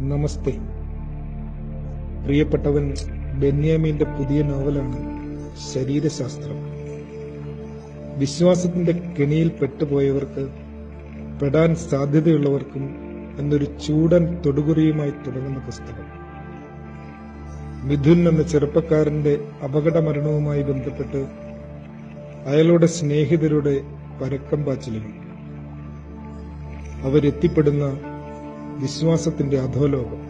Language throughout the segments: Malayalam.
നമസ്തേ. പ്രിയപ്പെട്ടവൻ ബെന്യാമീന്റെ പുതിയ നോവലാണ് ശരീരശാസ്ത്രം. വിശ്വാസത്തിന്റെ കെണിയിൽ പെട്ടുപോയവർക്ക്, പെടാൻ സാധ്യതയുള്ളവർക്കും എന്നൊരു ചൂടൻ തൊടുകുറിയുമായി തുടങ്ങുന്ന പുസ്തകം. മിഥുൻ എന്ന ചെറുപ്പക്കാരന്റെ അപകട മരണവുമായി ബന്ധപ്പെട്ട് അയാളുടെ സ്നേഹിതരുടെ പരക്കം പാച്ചിലുകൾ, അവരെത്തിപ്പെടുന്ന വിശ്വാസത്തിന്റെ അധോലോകം.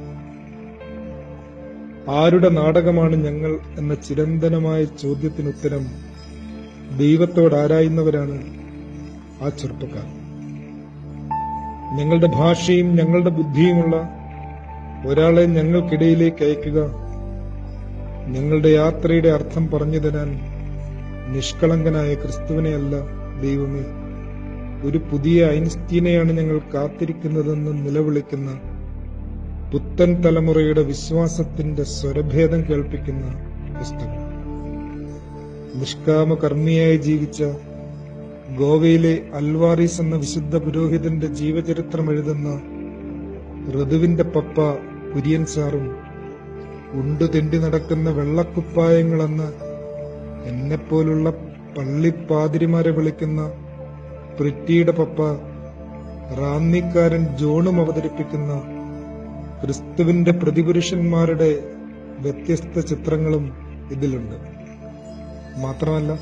ആരുടെ നാടകമാണ് ഞങ്ങൾ എന്ന ചിരന്തനമായ ചോദ്യത്തിനുത്തരം ദൈവത്തോട് ആരായുന്നവരാണ് ആ ചെറുപ്പക്കാർ. ഞങ്ങളുടെ ഭാഷയും ഞങ്ങളുടെ ബുദ്ധിയുമുള്ള ഒരാളെ ഞങ്ങൾക്കിടയിലേക്ക് അയക്കുക, ഞങ്ങളുടെ യാത്രയുടെ അർത്ഥം പറഞ്ഞു തരാൻ നിഷ്കളങ്കനായ ക്രിസ്തുവിനെയല്ല ദൈവമേ, ഒരു പുതിയ ഐൻസ്റ്റീനെയാണ് ഞങ്ങൾ കാത്തിരിക്കുന്നതെന്ന് നിലവിളിക്കുന്ന പുത്തൻ തലമുറയുടെ വിശ്വാസത്തിന്റെ സ്വരഭേദം കേൾപ്പിക്കുന്ന പുസ്തകം. നിഷ്കാമ കർമ്മിയായി ജീവിച്ച ഗോവയിലെ അൽവാറിസ് എന്ന വിശുദ്ധ പുരോഹിതന്റെ ജീവചരിത്രം എഴുതുന്ന ഋതുവിന്റെ പപ്പ കുര്യൻ സാറും, ഉണ്ടു തെണ്ടി നടക്കുന്ന വെള്ളക്കുപ്പായങ്ങളെന്ന് എന്നെപ്പോലുള്ള പള്ളിപ്പാതിരിമാരെ വിളിക്കുന്ന പ്രിറ്റിയുടെ പപ്പ റാന്നിക്കാരൻ ജോണും അവതരിപ്പിക്കുന്ന ക്രിസ്തുവിന്റെ പ്രതിപുരുഷന്മാരുടെ വ്യത്യസ്ത ചിത്രങ്ങളും ഇതിലുണ്ട്. മാത്രമല്ല,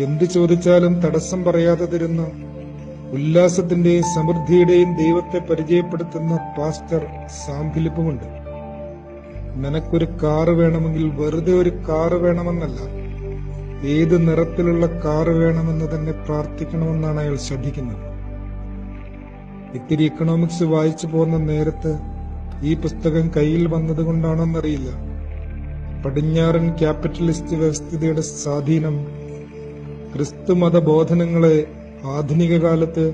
എന്ത് ചോദിച്ചാലും തടസ്സം പറയാതെ തരുന്ന, ഉല്ലാസത്തിന്റെയും സമൃദ്ധിയുടെയും ദൈവത്തെ പരിചയപ്പെടുത്തുന്ന പാസ്റ്റർ സാം ഫിലിപ്പുമുണ്ട്. നിനക്കൊരു കാറ് വേണമെങ്കിൽ വെറുതെ ഒരു കാറ് വേണമെന്നല്ല, ഏത് നിറത്തിലുള്ള കാറ് വേണമെന്ന് തന്നെ പ്രാർത്ഥിക്കണമെന്നാണ് അയാൾ ശ്രദ്ധിക്കുന്നത്. ഇത്തിരി ഇക്കണോമിക്സ് വായിച്ചു പോകുന്ന നേരത്ത് ഈ പുസ്തകം കയ്യിൽ വന്നതുകൊണ്ടാണെന്നറിയില്ല, പടിഞ്ഞാറൻ ക്യാപിറ്റലിസ്റ്റ് വ്യവസ്ഥിതിയുടെ സ്വാധീനം ക്രിസ്തുമത ബോധനങ്ങളെ ആധുനിക കാലത്ത്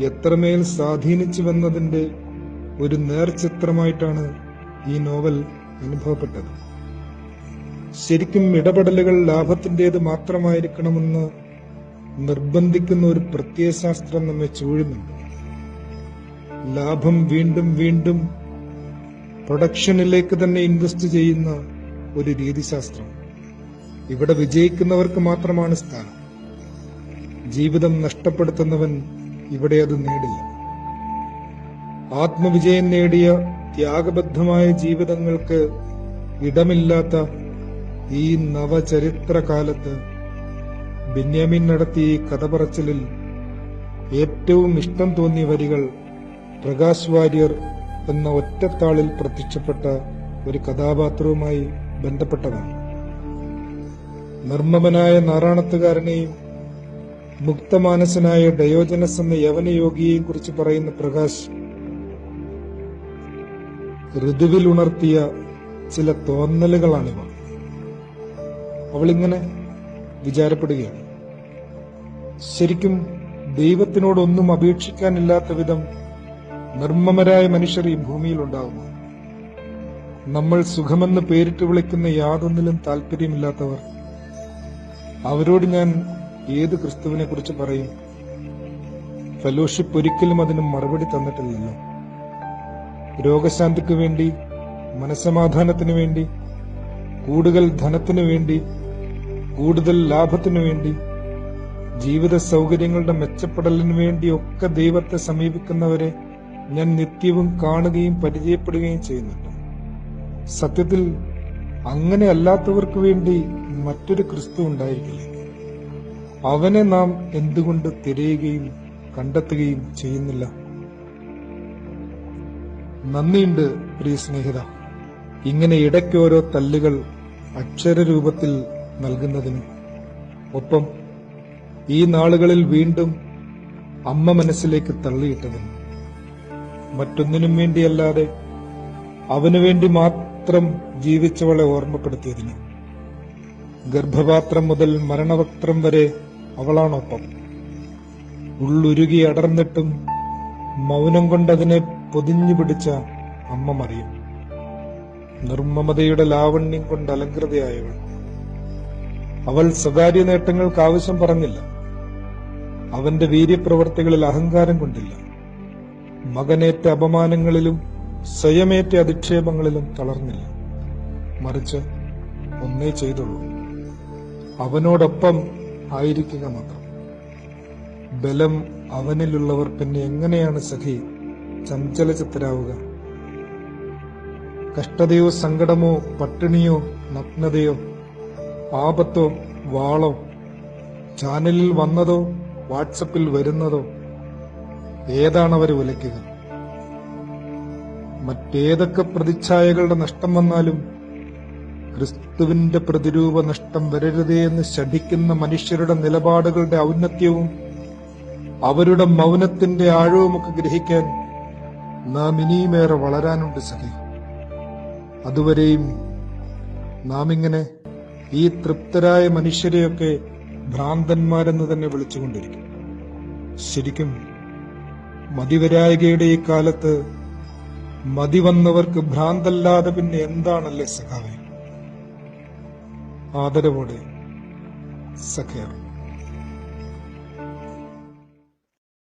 എത്രമേൽ സ്വാധീനിച്ചുവെന്നതിന്റെ ഒരു നേർചിത്രമായിട്ടാണ് ഈ നോവൽ അനുഭവപ്പെട്ടത്. ശരിക്കും ഇടപെടലുകൾ ലാഭത്തിന്റേത് മാത്രമായിരിക്കണമെന്ന് നിർബന്ധിക്കുന്ന ഒരു പ്രത്യയശാസ്ത്രം നമ്മെ ചൂഴുന്നുണ്ട്. ലാഭം വീണ്ടും വീണ്ടും പ്രൊഡക്ഷനിലേക്ക് തന്നെ ഇൻവെസ്റ്റ് ചെയ്യുന്ന ഒരു രീതിശാസ്ത്രം. ഇവിടെ വിജയിക്കുന്നവർക്ക് മാത്രമാണ് സ്ഥാനം. ജീവിതം നഷ്ടപ്പെടുത്തുന്നവൻ ഇവിടെ അത് നേടില്ല. ആത്മവിജയം നേടിയ ത്യാഗബദ്ധമായ ജീവിതങ്ങൾക്ക് ഇടമില്ലാത്ത ഈ നവചരിത്രകാലത്ത് ബെന്യാമീൻ നടത്തിയ ഈ കഥ പറച്ചിലിൽ ഏറ്റവും ഇഷ്ടം തോന്നിയ വരികൾ പ്രകാശ് വാര്യർ എന്ന ഒറ്റത്താളിൽ പ്രത്യക്ഷപ്പെട്ട ഒരു കഥാപാത്രവുമായി ബന്ധപ്പെട്ടതാണ്. നിർമ്മമനായ നാറാണത്തുകാരനെയും മുക്തമാനസനായ ഡയോജനസ് എന്ന യവനയോഗിയെയും കുറിച്ച് പറയുന്ന പ്രകാശ് ഋതുവിൽ ഉണർത്തിയ ചില തോന്നലുകളാണിവ. അവളിങ്ങനെ വിചാരപ്പെടുകയാണ്, ശരിക്കും ദൈവത്തിനോടൊന്നും അപേക്ഷിക്കാനില്ലാത്ത വിധം നിർമ്മമരായ മനുഷ്യർ ഈ ഭൂമിയിലുണ്ടാകുന്നു. നമ്മൾ സുഖമെന്ന് പേരിട്ട് വിളിക്കുന്ന യാതൊന്നിലും താല്പര്യമില്ലാത്തവർ. അവരോട് ഞാൻ ഏത് ക്രിസ്തുവിനെ കുറിച്ച് പറയും? ഫെലോഷിപ്പ് ഒരിക്കലും അതിന് മറുപടി തന്നിട്ടില്ലല്ലോ. രോഗശാന്തിക്ക് വേണ്ടി, മനസ്സമാധാനത്തിനു വേണ്ടി, കൂടുതൽ ധനത്തിനു വേണ്ടി, കൂടുതൽ ലാഭത്തിനു വേണ്ടി, ജീവിത സൗകര്യങ്ങളുടെ മെച്ചപ്പെടലിനു വേണ്ടിയൊക്കെ ദൈവത്തെ സമീപിക്കുന്നവരെ ഞാൻ നിത്യവും കാണുകയും പരിചയപ്പെടുകയും ചെയ്യുന്നുണ്ട്. സത്യത്തിൽ അങ്ങനെ അല്ലാത്തവർക്ക് വേണ്ടി മറ്റൊരു ക്രിസ്തു ഉണ്ടായിരിക്കില്ല. അവനെ നാം എന്തുകൊണ്ട് തിരയുകയും കണ്ടെത്തുകയും ചെയ്യുന്നില്ല? നന്ദിയുണ്ട് പ്രിയ സ്നേഹിത, ഇങ്ങനെ ഇടയ്ക്കോരോ തല്ലുകൾ അക്ഷരരൂപത്തിൽ നൽകുന്നതിന്. ഒപ്പം ഈ നാളുകളിൽ വീണ്ടും അമ്മ മനസ്സിലേക്ക് തള്ളിയിട്ടതിന്. മറ്റൊന്നിനും വേണ്ടിയല്ലാതെ അവനു വേണ്ടി മാത്രം ജീവിച്ചവളെ ഓർമ്മപ്പെടുത്തിയതിന്. ഗർഭപാത്രം മുതൽ മരണവക്ത്രം വരെ അവളാണൊപ്പം. ഉള്ളുരുകി അടർന്നിട്ടും മൗനം കൊണ്ടതിനെ പൊതിഞ്ഞു പിടിച്ച അമ്മ മറിയം. നിർമ്മമതയുടെ ലാവണ്യം കൊണ്ട് അലങ്കൃതയായവൾ. അവൾ സ്വകാര്യ നേട്ടങ്ങൾക്ക് ആവശ്യം പറഞ്ഞില്ല. അവന്റെ വീര്യപ്രവർത്തികളിൽ അഹങ്കാരം കൊണ്ടില്ല. മകനേറ്റ അപമാനങ്ങളിലും സ്വയമേറ്റ അധിക്ഷേപങ്ങളിലും തളർന്നില്ല. മറിച്ച് ഒന്നേ ചെയ്തുള്ളൂ, അവനോടൊപ്പം ആയിരിക്കുക മാത്രം. ബലം അവനിലുള്ളവർ പിന്നെ എങ്ങനെയാണ് സഖി ചഞ്ചലചിത്തരാവുക? കഷ്ടതയോ സങ്കടമോ പട്ടിണിയോ നഗ്നതയോ ആപത്തോ വാളോ ചാനലിൽ വന്നതോ വാട്സപ്പിൽ വരുന്നതോ ഏതാണവരെ ഉലയ്ക്കുക? മറ്റേതൊക്കെ പ്രതിച്ഛായകളുടെ നഷ്ടം വന്നാലും ക്രിസ്തുവിന്റെ പ്രതിരൂപ നഷ്ടം വരരുതേ എന്ന് ശഠിക്കുന്ന മനുഷ്യരുടെ നിലപാടുകളുടെ ഔന്നത്യവും അവരുടെ മൗനത്തിന്റെ ആഴവുമൊക്കെ ഗ്രഹിക്കാൻ നാം ഇനിയുമേറെ വളരാനുണ്ട് സഖി. അതുവരെയും നാം ഇങ്ങനെ ഈ തൃപ്തരായ മനുഷ്യരെയൊക്കെ ഭ്രാന്തന്മാരെന്ന് തന്നെ വിളിച്ചുകൊണ്ടിരിക്കും. ശരിക്കും മതിവരായികയുടെ ഈ കാലത്ത് മതി വന്നവർക്ക് ഭ്രാന്തല്ലാതെ പിന്നെ എന്താണല്ലേ സഖാവേ? ആദരവോടെ സഖേർ.